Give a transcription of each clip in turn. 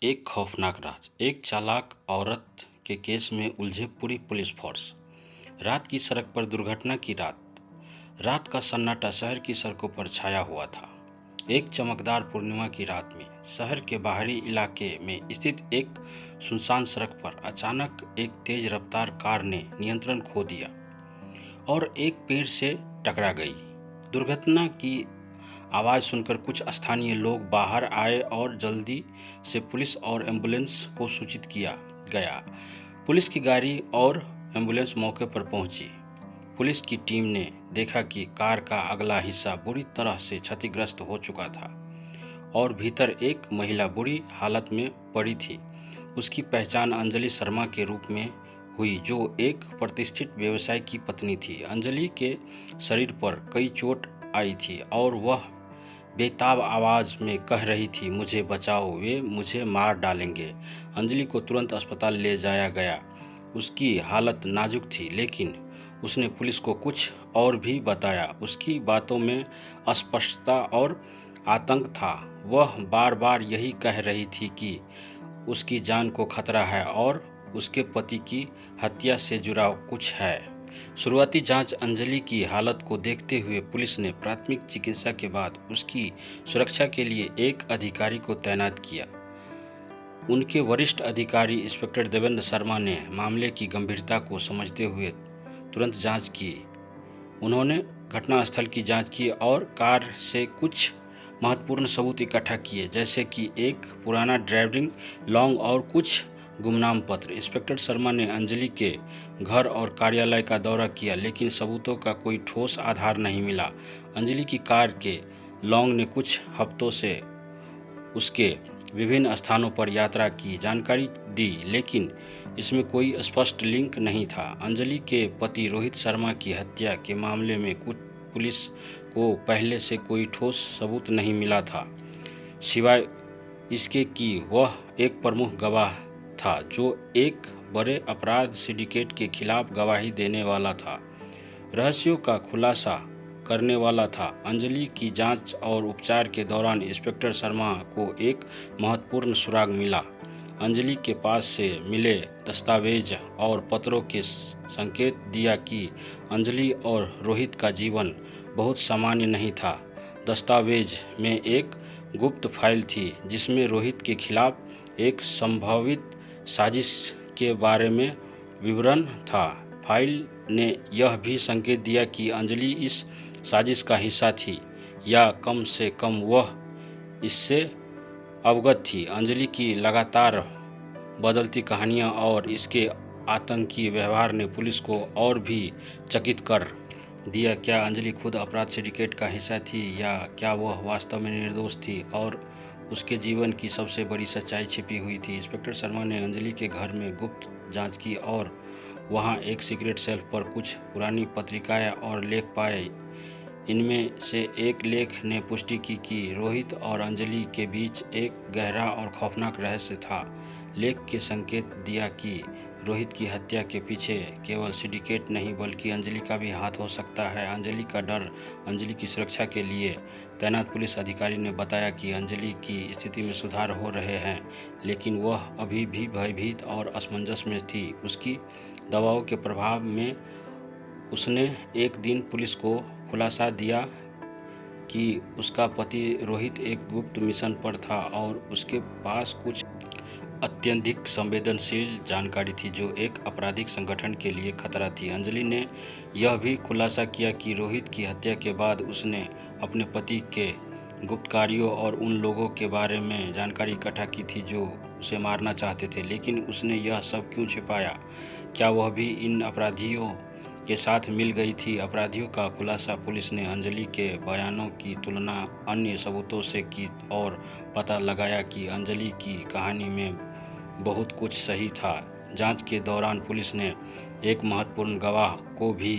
एक खौफनाक राज। एक चालाक औरत के केस में उलझे पूरी पुलिस फोर्स। रात की सड़क पर दुर्घटना की रात। रात का सन्नाटा शहर की सड़कों पर छाया हुआ था। एक चमकदार पूर्णिमा की रात में शहर के बाहरी इलाके में स्थित एक सुनसान सड़क पर अचानक एक तेज रफ्तार कार ने नियंत्रण खो दिया और एक पेड़ से टकरा गई। दुर्घटना की आवाज़ सुनकर कुछ स्थानीय लोग बाहर आए और जल्दी से पुलिस और एम्बुलेंस को सूचित किया गया। पुलिस की गाड़ी और एम्बुलेंस मौके पर पहुंची। पुलिस की टीम ने देखा कि कार का अगला हिस्सा बुरी तरह से क्षतिग्रस्त हो चुका था और भीतर एक महिला बुरी हालत में पड़ी थी। उसकी पहचान अंजलि शर्मा के रूप में हुई, जो एक प्रतिष्ठित व्यवसायी की पत्नी थी। अंजलि के शरीर पर कई चोट आई थी और वह बेताब आवाज़ में कह रही थी, मुझे बचाओ, वे मुझे मार डालेंगे। अंजलि को तुरंत अस्पताल ले जाया गया। उसकी हालत नाजुक थी, लेकिन उसने पुलिस को कुछ और भी बताया। उसकी बातों में अस्पष्टता और आतंक था। वह बार बार यही कह रही थी कि उसकी जान को खतरा है और उसके पति की हत्या से जुड़ा कुछ है। शुरुआती जांच अंजलि की हालत को देखते हुए पुलिस ने प्राथमिक चिकित्सा के बाद उसकी सुरक्षा के लिए एक अधिकारी को तैनात किया। उनके वरिष्ठ अधिकारी इंस्पेक्टर देवेंद्र शर्मा ने मामले की गंभीरता को समझते हुए तुरंत जांच की। उन्होंने घटनास्थल की जांच की और कार से कुछ महत्वपूर्ण सबूत इकट्ठा किए, जैसे कि एक पुराना ड्राइविंग लॉग और कुछ गुमनाम पत्र। इंस्पेक्टर शर्मा ने अंजलि के घर और कार्यालय का दौरा किया, लेकिन सबूतों का कोई ठोस आधार नहीं मिला। अंजलि की कार के लॉग ने कुछ हफ्तों से उसके विभिन्न स्थानों पर यात्रा की जानकारी दी, लेकिन इसमें कोई स्पष्ट लिंक नहीं था। अंजलि के पति रोहित शर्मा की हत्या के मामले में कुछ पुलिस को पहले से कोई ठोस सबूत नहीं मिला था, सिवाय इसके कि वह एक प्रमुख गवाह था जो एक बड़े अपराध सिंडिकेट के खिलाफ गवाही देने वाला था, रहस्यों का खुलासा करने वाला था। अंजलि की जांच और उपचार के दौरान इंस्पेक्टर शर्मा को एक महत्वपूर्ण सुराग मिला। अंजलि के पास से मिले दस्तावेज और पत्रों के संकेत दिया कि अंजलि और रोहित का जीवन बहुत सामान्य नहीं था। दस्तावेज में एक गुप्त फाइल थी जिसमें रोहित के खिलाफ एक संभावित साजिश के बारे में विवरण था। फाइल ने यह भी संकेत दिया कि अंजलि इस साजिश का हिस्सा थी, या कम से कम वह इससे अवगत थी। अंजलि की लगातार बदलती कहानियां और इसके आतंकी व्यवहार ने पुलिस को और भी चकित कर दिया। क्या अंजलि खुद अपराध सिंडिकेट का हिस्सा थी, या क्या वह वास्तव में निर्दोष थी और उसके जीवन की सबसे बड़ी सच्चाई छिपी हुई थी? इंस्पेक्टर शर्मा ने अंजलि के घर में गुप्त जांच की और वहां एक सीक्रेट शेल्फ पर कुछ पुरानी पत्रिकाएं और लेख पाए। इनमें से एक लेख ने पुष्टि की कि रोहित और अंजलि के बीच एक गहरा और खौफनाक रहस्य था। लेख के संकेत दिया कि रोहित की हत्या के पीछे केवल सिंडिकेट नहीं बल्कि अंजलि का भी हाथ हो सकता है। अंजलि का डर। अंजलि की सुरक्षा के लिए तैनात पुलिस अधिकारी ने बताया कि अंजलि की स्थिति में सुधार हो रहे हैं, लेकिन वह अभी भी भयभीत और असमंजस में थी। उसकी दवाओं के प्रभाव में उसने एक दिन पुलिस को खुलासा दिया कि उसका पति रोहित एक गुप्त मिशन पर था और उसके पास कुछ अत्यधिक संवेदनशील जानकारी थी जो एक आपराधिक संगठन के लिए खतरा थी। अंजलि ने यह भी खुलासा किया कि रोहित की हत्या के बाद उसने अपने पति के गुप्त कार्यों और उन लोगों के बारे में जानकारी इकट्ठा की थी जो उसे मारना चाहते थे, लेकिन उसने यह सब क्यों छिपाया? क्या वह भी इन अपराधियों के साथ मिल गई थी? अपराधियों का खुलासा पुलिस ने अंजलि के बयानों की तुलना अन्य सबूतों से की और पता लगाया कि अंजलि की कहानी में बहुत कुछ सही था। जांच के दौरान पुलिस ने एक महत्वपूर्ण गवाह को भी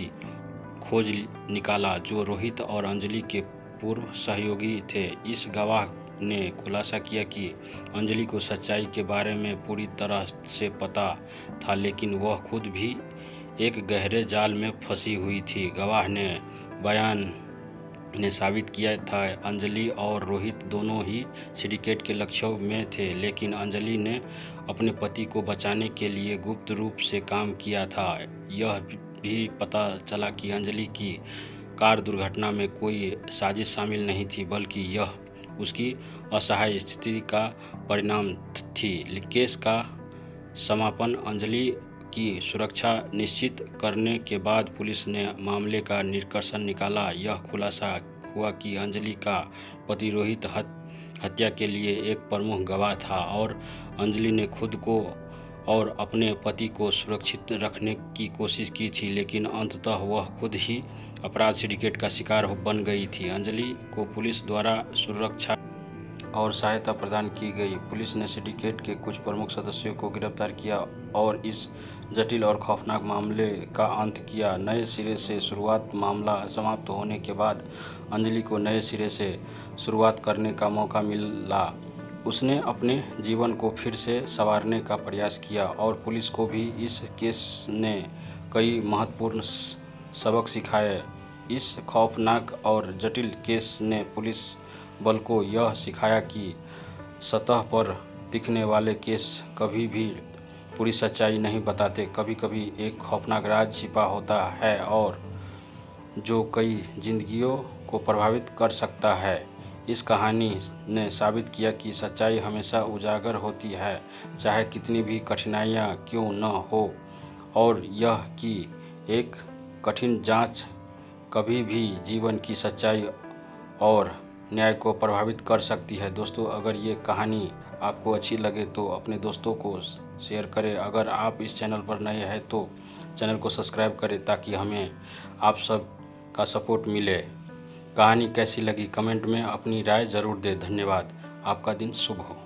खोज निकाला जो रोहित और अंजलि के पूर्व सहयोगी थे। इस गवाह ने खुलासा किया कि अंजलि को सच्चाई के बारे में पूरी तरह से पता था, लेकिन वह खुद भी एक गहरे जाल में फंसी हुई थी। गवाह ने बयान ने साबित किया था। अंजलि और रोहित दोनों ही सिंडिकेट के लक्ष्यों में थे, लेकिन अंजलि ने अपने पति को बचाने के लिए गुप्त रूप से काम किया था। यह भी पता चला कि अंजलि की कार दुर्घटना में कोई साजिश शामिल नहीं थी, बल्कि यह उसकी असहाय स्थिति का परिणाम थी। केस का समापन अंजलि की सुरक्षा निश्चित करने के बाद पुलिस ने मामले का निष्कर्ष निकाला। यह खुलासा हुआ कि अंजलि का पति रोहित हत्या के लिए एक प्रमुख गवाह था और अंजलि ने खुद को और अपने पति को सुरक्षित रखने की कोशिश की थी, लेकिन अंततः वह खुद ही अपराध सिंडिकेट का शिकार बन गई थी। अंजलि को पुलिस द्वारा सुरक्षा और सहायता प्रदान की गई। पुलिस ने सिंडिकेट के कुछ प्रमुख सदस्यों को गिरफ्तार किया और इस जटिल और खौफनाक मामले का अंत किया। नए सिरे से शुरुआत मामला समाप्त होने के बाद अंजलि को नए सिरे से शुरुआत करने का मौका मिला। उसने अपने जीवन को फिर से संवारने का प्रयास किया और पुलिस को भी इस केस ने कई महत्वपूर्ण सबक सिखाए। इस खौफनाक और जटिल केस ने पुलिस बल को यह सिखाया कि सतह पर दिखने वाले केस कभी भी पूरी सच्चाई नहीं बताते। कभी कभी एक खौफनाक राज छिपा होता है और जो कई जिंदगियों को प्रभावित कर सकता है। इस कहानी ने साबित किया कि सच्चाई हमेशा उजागर होती है, चाहे कितनी भी कठिनाइयाँ क्यों न हो, और यह कि एक कठिन जांच कभी भी जीवन की सच्चाई और न्याय को प्रभावित कर सकती है। दोस्तों, अगर ये कहानी आपको अच्छी लगे तो अपने दोस्तों को शेयर करें। अगर आप इस चैनल पर नए हैं तो चैनल को सब्सक्राइब करें ताकि हमें आप सब का सपोर्ट मिले। कहानी कैसी लगी कमेंट में अपनी राय ज़रूर दें। धन्यवाद। आपका दिन शुभ हो।